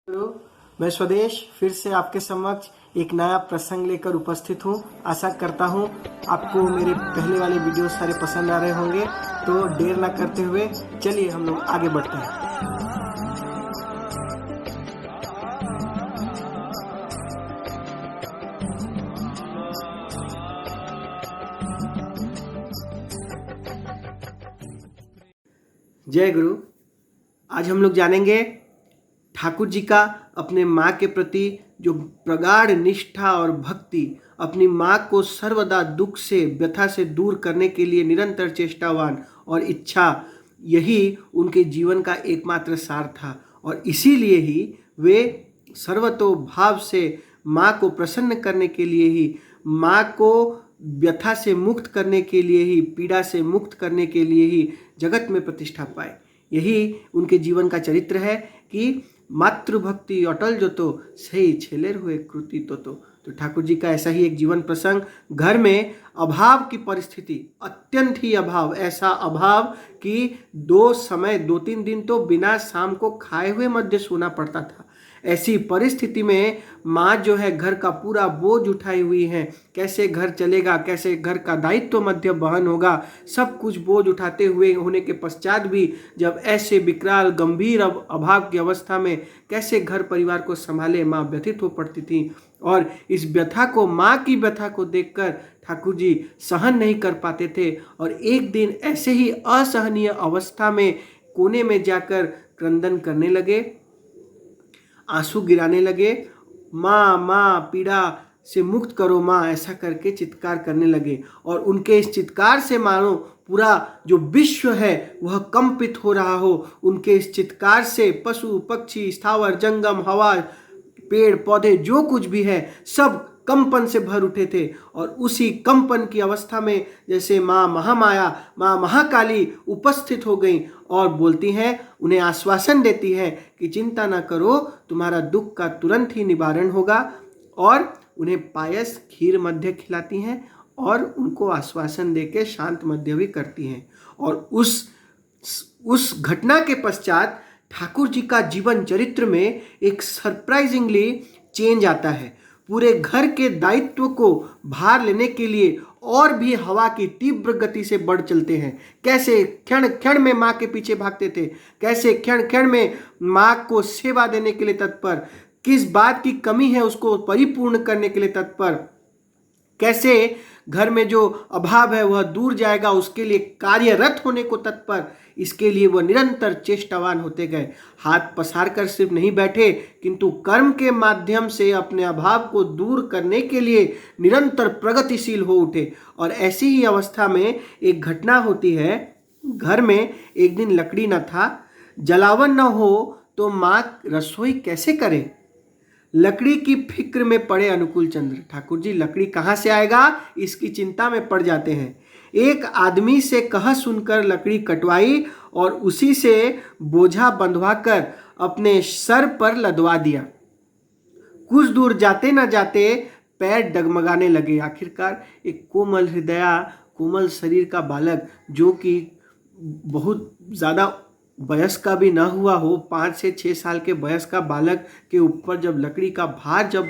गुरु, मैं स्वदेश फिर से आपके समक्ष एक नया प्रसंग लेकर उपस्थित हूँ। आशा करता हूँ आपको मेरे पहले वाले वीडियो सारे पसंद आ रहे होंगे। तो देर ना करते हुए चलिए हम लोग आगे बढ़ते हैं। जय गुरु। आज हम लोग जानेंगे ठाकुर जी का अपने माँ के प्रति जो प्रगाढ़ निष्ठा और भक्ति, अपनी माँ को सर्वदा दुख से व्यथा से दूर करने के लिए निरंतर चेष्टावान और इच्छा, यही उनके जीवन का एकमात्र सार था। और इसीलिए ही वे सर्वतोभाव से माँ को प्रसन्न करने के लिए ही, माँ को व्यथा से मुक्त करने के लिए ही, पीड़ा से मुक्त करने के लिए ही जगत में प्रतिष्ठा पाए। यही उनके जीवन का चरित्र है कि मातृभक्ति अटल जो तो सही छेलेर हुए कृति तो ठाकुर जी का ऐसा ही एक जीवन प्रसंग। घर में अभाव की परिस्थिति, अत्यंत ही अभाव, ऐसा अभाव कि 2-3 दिन तो बिना शाम को खाए हुए मध्य सोना पड़ता था। ऐसी परिस्थिति में माँ जो है घर का पूरा बोझ उठाई हुई है, कैसे घर चलेगा, कैसे घर का दायित्व मध्य वहन होगा, सब कुछ बोझ उठाते हुए होने के पश्चात भी जब ऐसे विकराल गंभीर अभाव की अवस्था में कैसे घर परिवार को संभाले, माँ व्यथित हो पड़ती थी। और इस व्यथा को, माँ की व्यथा को देखकर ठाकुर जी सहन नहीं कर पाते थे। और एक दिन ऐसे ही असहनीय अवस्था में कोने में जाकर क्रंदन करने लगे, आंसू गिराने लगे। माँ माँ पीड़ा से मुक्त करो माँ, ऐसा करके चित्कार करने लगे। और उनके इस चित्कार से मानो पूरा जो विश्व है वह कंपित हो रहा हो। उनके इस चित्कार से पशु पक्षी, स्थावर जंगम, हवा, पेड़ पौधे, जो कुछ भी है सब कंपन से भर उठे थे। और उसी कंपन की अवस्था में जैसे माँ महामाया, माँ महाकाली उपस्थित हो गई और बोलती हैं, उन्हें आश्वासन देती हैं कि चिंता ना करो, तुम्हारा दुख का तुरंत ही निवारण होगा। और उन्हें पायस खीर मध्य खिलाती हैं और उनको आश्वासन देके शांत मध्य भी करती हैं। और उस घटना के पश्चात ठाकुर जी का जीवन चरित्र में एक सरप्राइजिंगली चेंज आता है। पूरे घर के दायित्व को भार लेने के लिए और भी हवा की तीव्र गति से बढ़ चलते हैं। कैसे क्षण क्षण में माँ के पीछे भागते थे, कैसे क्षण क्षण में माँ को सेवा देने के लिए तत्पर, किस बात की कमी है उसको परिपूर्ण करने के लिए तत्पर, कैसे घर में जो अभाव है वह दूर जाएगा उसके लिए कार्यरत होने को तत्पर। इसके लिए वह निरंतर चेष्टावान होते गए। हाथ पसार कर सिर्फ नहीं बैठे, किंतु कर्म के माध्यम से अपने अभाव को दूर करने के लिए निरंतर प्रगतिशील हो उठे। और ऐसी ही अवस्था में एक घटना होती है। घर में एक दिन लकड़ी न था, जलावन न हो तो माँ रसोई कैसे करे। लकड़ी की फिक्र में पड़े अनुकूल चंद्र। ठाकुर जी लकड़ी कहाँ से आएगा इसकी चिंता में पड़ जाते हैं। एक आदमी से कह सुनकर लकड़ी कटवाई और उसी से बोझा बंधवाकर अपने सर पर लदवा दिया। कुछ दूर जाते न जाते पैर डगमगाने लगे। आखिरकार एक कोमल हृदया, कोमल शरीर का बालक, जो कि बहुत ज़्यादा वयस्क का भी ना हुआ हो, 5 से 6 साल के वयस्क का बालक के ऊपर जब लकड़ी का भार जब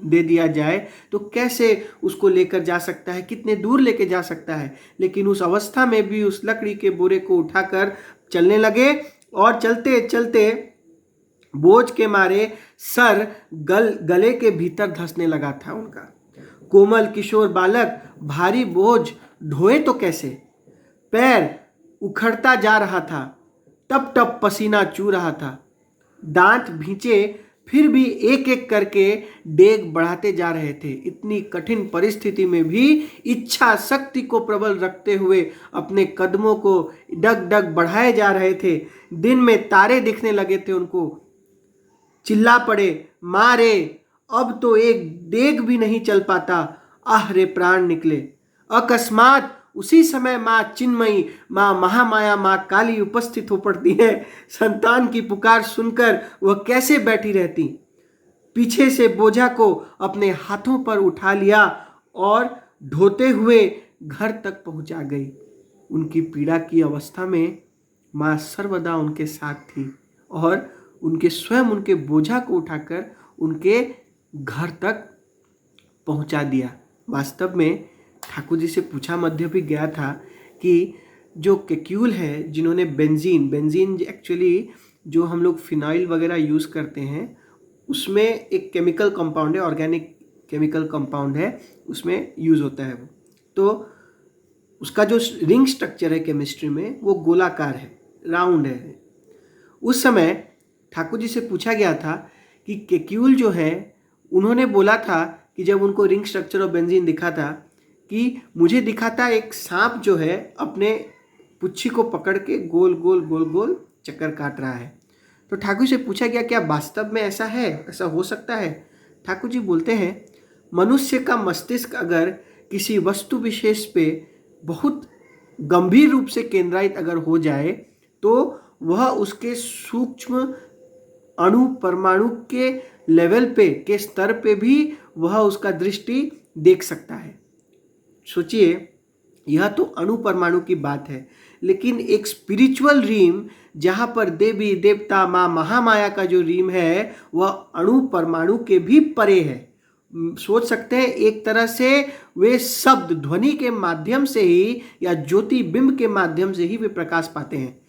दे दिया जाए तो कैसे उसको लेकर जा सकता है, कितने दूर लेके जा सकता है। लेकिन उस अवस्था में भी उस लकड़ी के बोरे को उठाकर चलने लगे और चलते चलते बोझ के मारे सर गले के भीतर धंसने लगा था उनका। कोमल किशोर बालक भारी बोझ ढोए तो कैसे। पैर उखड़ता जा रहा था, टप टप पसीना चू रहा था, दांत भींचे फिर भी एक एक करके डेग बढ़ाते जा रहे थे। इतनी कठिन परिस्थिति में भी इच्छा शक्ति को प्रबल रखते हुए अपने कदमों को डग डग बढ़ाए जा रहे थे। दिन में तारे दिखने लगे थे उनको। चिल्ला पड़े, माँ रे, अब तो एक डेग भी नहीं चल पाता, आह रे प्राण निकले। अकस्मात उसी समय माँ चिन्मयी, माँ महामाया, माँ काली उपस्थित हो पड़ती है। संतान की पुकार सुनकर वह कैसे बैठी रहती, पीछे से बोझा को अपने हाथों पर उठा लिया और ढोते हुए घर तक पहुंचा गई। उनकी पीड़ा की अवस्था में माँ सर्वदा उनके साथ थी और उनके स्वयं उनके बोझा को उठाकर उनके घर तक पहुंचा दिया। वास्तव में ठाकुर जी से पूछा मध्य भी गया था कि जो केक्यूल है, जिन्होंने बेंजीन एक्चुअली जो हम लोग फिनाइल वगैरह यूज़ करते हैं उसमें एक केमिकल कंपाउंड है, ऑर्गेनिक केमिकल कंपाउंड है, उसमें यूज़ होता है वो। तो उसका जो रिंग स्ट्रक्चर है केमिस्ट्री में वो गोलाकार है, राउंड है। उस समय ठाकुर जी से पूछा गया था कि केक्यूल जो है, उन्होंने बोला था कि जब उनको रिंग स्ट्रक्चर ऑफ बेंजीन दिखा था कि मुझे दिखा था एक सांप जो है अपने पुच्छी को पकड़ के गोल गोल गोल गोल चक्कर काट रहा है। तो ठाकुर से पूछा गया क्या वास्तव में ऐसा है, ऐसा हो सकता है? ठाकुर जी बोलते हैं मनुष्य का मस्तिष्क अगर किसी वस्तु विशेष पे बहुत गंभीर रूप से केंद्रित अगर हो जाए तो वह उसके सूक्ष्म अणु परमाणु के लेवल पे के स्तर पे भी वह उसका दृष्टि देख सकता है। सोचिए, यह तो अणु परमाणु की बात है, लेकिन एक स्पिरिचुअल रीम जहाँ पर देवी देवता माँ महामाया का जो रीम है वह अणु परमाणु के भी परे है। सोच सकते हैं एक तरह से वे शब्द ध्वनि के माध्यम से ही या ज्योति बिंब के माध्यम से ही वे प्रकाश पाते हैं।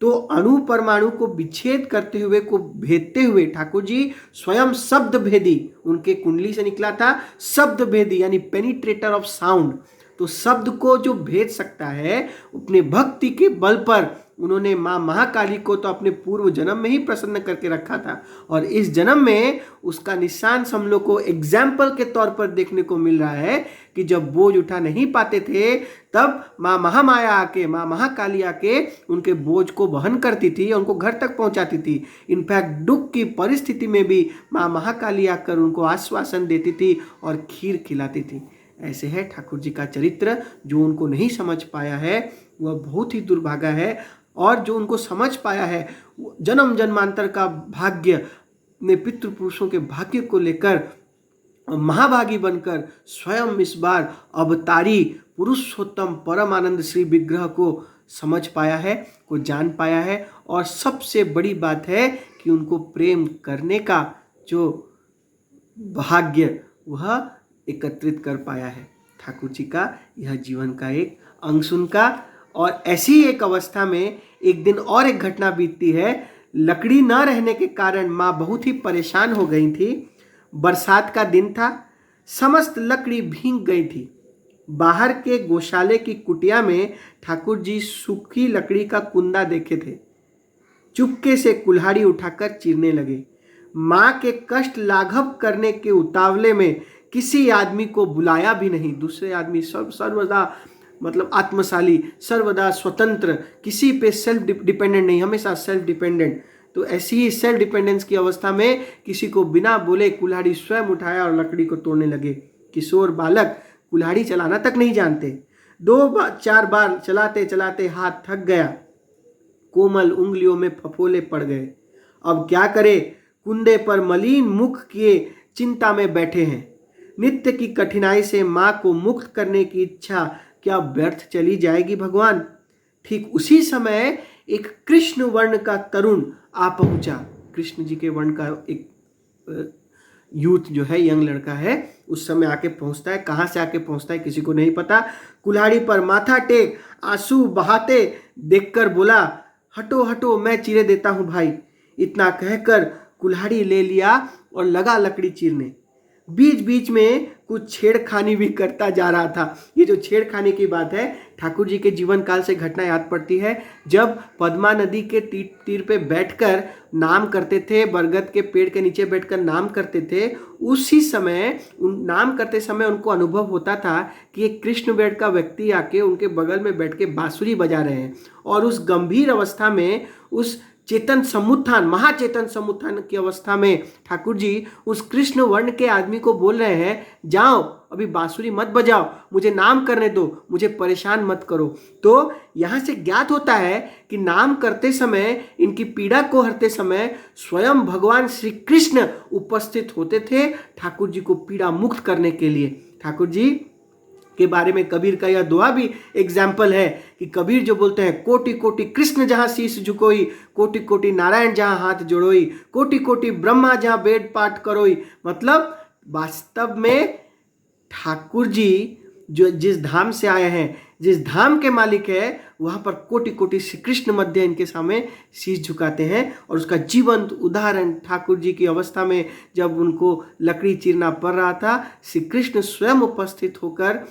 तो अणु परमाणु को विच्छेद करते हुए, को भेदते हुए ठाकुर जी स्वयं शब्द भेदी, उनके कुंडली से निकला था शब्द भेदी यानी पेनिट्रेटर ऑफ साउंड। तो शब्द को जो भेद सकता है, अपने भक्ति के बल पर उन्होंने माँ महाकाली को तो अपने पूर्व जन्म में ही प्रसन्न करके रखा था और इस जन्म में उसका निशान हम लोग को एग्जाम्पल के तौर पर देखने को मिल रहा है कि जब बोझ उठा नहीं पाते थे तब माँ महामाया आके, माँ महाकाली आके उनके बोझ को वहन करती थी, उनको घर तक पहुंचाती थी। इनफैक्ट दुख की परिस्थिति में भी माँ महाकाली आकर उनको आश्वासन देती थी और खीर खिलाती थी। ऐसे है ठाकुर जी का चरित्र। जो उनको नहीं समझ पाया है वह बहुत ही दुर्भागा है, और जो उनको समझ पाया है जन्म जन्मांतर का भाग्य, अपने पितृपुरुषों के भाग्य को लेकर महाभागी बनकर स्वयं इस बार अवतारी पुरुषोत्तम परम आनंद श्री विग्रह को समझ पाया है, को जान पाया है। और सबसे बड़ी बात है कि उनको प्रेम करने का जो भाग्य वह एकत्रित कर पाया है। ठाकुर जी का यह जीवन का एक अंश उनका। और ऐसी एक अवस्था में एक दिन और एक घटना बीतती है। लकड़ी न रहने के कारण माँ बहुत ही परेशान हो गई थी। बरसात का दिन था, समस्त लकड़ी भीग गई थी। बाहर के गौशाले की कुटिया में ठाकुर जी सूखी लकड़ी का कुंदा देखे थे। चुपके से कुल्हाड़ी उठाकर चीरने लगे। माँ के कष्ट लाघव करने के उतावले में किसी आदमी को बुलाया भी नहीं। दूसरे आदमी सर्वदा मतलब आत्मशाली, सर्वदा स्वतंत्र, किसी पे सेल्फ डिपेंडेंट नहीं, हमेशा सेल्फ डिपेंडेंट। तो ऐसी ही सेल्फ डिपेंडेंस की अवस्था में किसी को बिना बोले कुल्हाड़ी स्वयं उठाया और लकड़ी को तोड़ने लगे। किशोर बालक कुल्हाड़ी चलाना तक नहीं जानते। 2-4 बार चलाते चलाते हाथ थक गया, कोमल उंगलियों में फफोले पड़ गए। अब क्या करे, कुंदे पर मलिन मुख किए चिंता में बैठे हैं। नित्य की कठिनाई से माँ को मुक्त करने की इच्छा क्या व्यर्थ चली जाएगी भगवान? ठीक उसी समय एक कृष्ण वर्ण का तरुण आ पहुंचा। कृष्ण जी के वर्ण का एक यूथ जो है, यंग लड़का है, उस समय आके पहुंचता है। कहाँ से आके पहुंचता है किसी को नहीं पता। कुल्हाड़ी पर माथा टेक आंसू बहाते देखकर बोला, हटो हटो मैं चीरे देता हूं भाई। इतना कहकर कुल्हाड़ी ले लिया और लगा लकड़ी चीरने। बीच बीच में कुछ छेड़खानी भी करता जा रहा था। ये जो छेड़खानी की बात है, ठाकुर जी के जीवन काल से घटना याद पड़ती है। जब पद्मा नदी के तीर पे बैठकर नाम करते थे, बरगद के पेड़ के नीचे बैठकर नाम करते थे, उसी समय नाम करते समय उनको अनुभव होता था कि एक कृष्ण वर्ण का व्यक्ति आके उनके बगल में बैठ के बांसुरी बजा रहे हैं। और उस गंभीर अवस्था में, उस चेतन समुत्थान, महाचेतन समुत्थान की अवस्था में ठाकुर जी उस कृष्ण वर्ण के आदमी को बोल रहे हैं, जाओ अभी बांसुरी मत बजाओ, मुझे नाम करने दो, मुझे परेशान मत करो। तो यहाँ से ज्ञात होता है कि नाम करते समय, इनकी पीड़ा को हरते समय स्वयं भगवान श्री कृष्ण उपस्थित होते थे ठाकुर जी को पीड़ा मुक्त करने के लिए। ठाकुर जी के बारे में कबीर का यह दोहा भी एग्जाम्पल है कि कबीर जो बोलते हैं, कोटि कोटि कृष्ण जहाँ शीश झुकोई, कोटि कोटि नारायण जहाँ हाथ जोड़ोई, कोटि कोटि ब्रह्मा जहाँ वेद पाठ करोई। मतलब वास्तव में ठाकुर जी जो जिस धाम से आए हैं, जिस धाम के मालिक है, वहाँ पर कोटि कोटि श्री कृष्ण मध्य इनके सामने शीश झुकाते हैं। और उसका जीवंत उदाहरण ठाकुर जी की अवस्था में जब उनको लकड़ी चीरना पड़ रहा था, श्री कृष्ण स्वयं उपस्थित होकर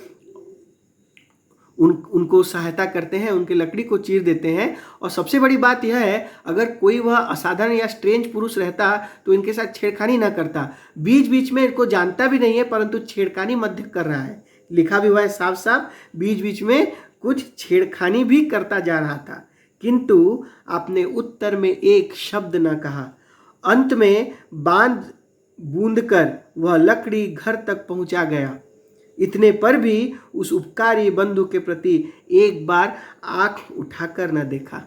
उनको सहायता करते हैं, उनके लकड़ी को चीर देते हैं। और सबसे बड़ी बात यह है, अगर कोई वह असाधारण या स्ट्रेंज पुरुष रहता तो इनके साथ छेड़खानी ना करता। बीच बीच में इनको जानता भी नहीं है, परंतु छेड़खानी मध्य कर रहा है, लिखा भी हुआ है साफ साफ, बीच बीच में कुछ छेड़खानी भी करता जा रहा था। किंतु आपने उत्तर में एक शब्द ना कहा। अंत में बांध बूंद कर वह लकड़ी घर तक पहुंचा गया। इतने पर भी उस उपकारी बंधु के प्रति एक बार आंख उठाकर न देखा।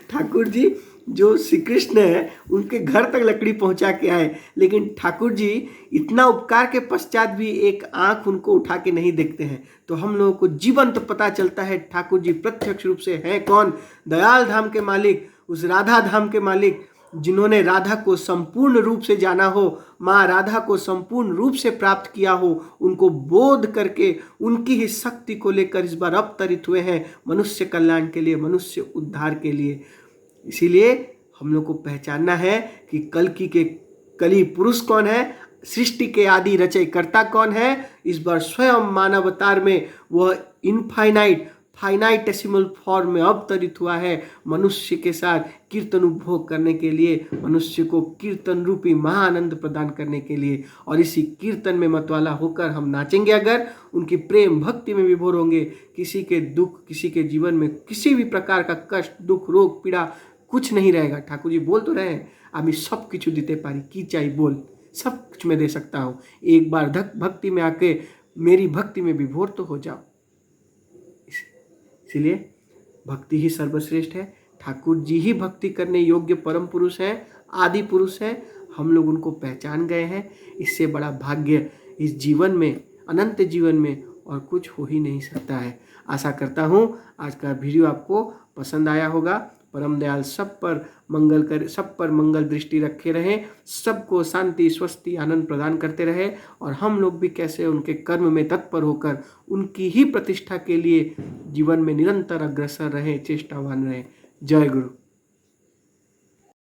ठाकुर जी जो श्री कृष्ण है, उनके घर तक लकड़ी पहुंचा के आए, लेकिन ठाकुर जी इतना उपकार के पश्चात भी एक आंख उनको उठा के नहीं देखते हैं। तो हम लोगों को जीवंत पता चलता है ठाकुर जी प्रत्यक्ष रूप से हैं कौन? दयाल धाम के मालिक, उस राधा धाम के मालिक, जिन्होंने राधा को संपूर्ण रूप से जाना हो, माँ राधा को संपूर्ण रूप से प्राप्त किया हो, उनको बोध करके उनकी ही शक्ति को लेकर इस बार अवतरित हुए हैं मनुष्य कल्याण के लिए, मनुष्य उद्धार के लिए। इसीलिए हम लोग को पहचानना है कि कली पुरुष कौन है, सृष्टि के आदि रचयिकर्ता कौन है। इस बार स्वयं मानव अवतार में वह फाइनाइटेसिमल फॉर्म में अवतरित हुआ है, मनुष्य के साथ कीर्तन उपभोग करने के लिए, मनुष्य को कीर्तन रूपी महाआनंद प्रदान करने के लिए। और इसी कीर्तन में मतवाला होकर हम नाचेंगे, अगर उनकी प्रेम भक्ति में विभोर होंगे, किसी के दुख, किसी के जीवन में किसी भी प्रकार का कष्ट, दुख, रोग, पीड़ा कुछ नहीं रहेगा। ठाकुर जी बोल तो रहे हैं, আমি सब কিছু দিতে পারি, की चाहिए बोल, सब कुछ मैं दे सकता हूँ, एक बार भक्ति में आके मेरी भक्ति में विभोर तो हो जाओ। इसलिए भक्ति ही सर्वश्रेष्ठ है। ठाकुर जी ही भक्ति करने योग्य परम पुरुष हैं, आदि पुरुष हैं। हम लोग उनको पहचान गए हैं। इससे बड़ा भाग्य इस जीवन में, अनंत जीवन में और कुछ हो ही नहीं सकता है। आशा करता हूँ आज का वीडियो आपको पसंद आया होगा। परम दयाल सब पर मंगल करे, सब पर मंगल दृष्टि रखे रहे, सबको शांति, स्वस्ति, आनंद प्रदान करते रहे। और हम लोग भी कैसे उनके कर्म में तत्पर होकर उनकी ही प्रतिष्ठा के लिए जीवन में निरंतर अग्रसर रहे, चेष्टावान रहे। जय गुरु।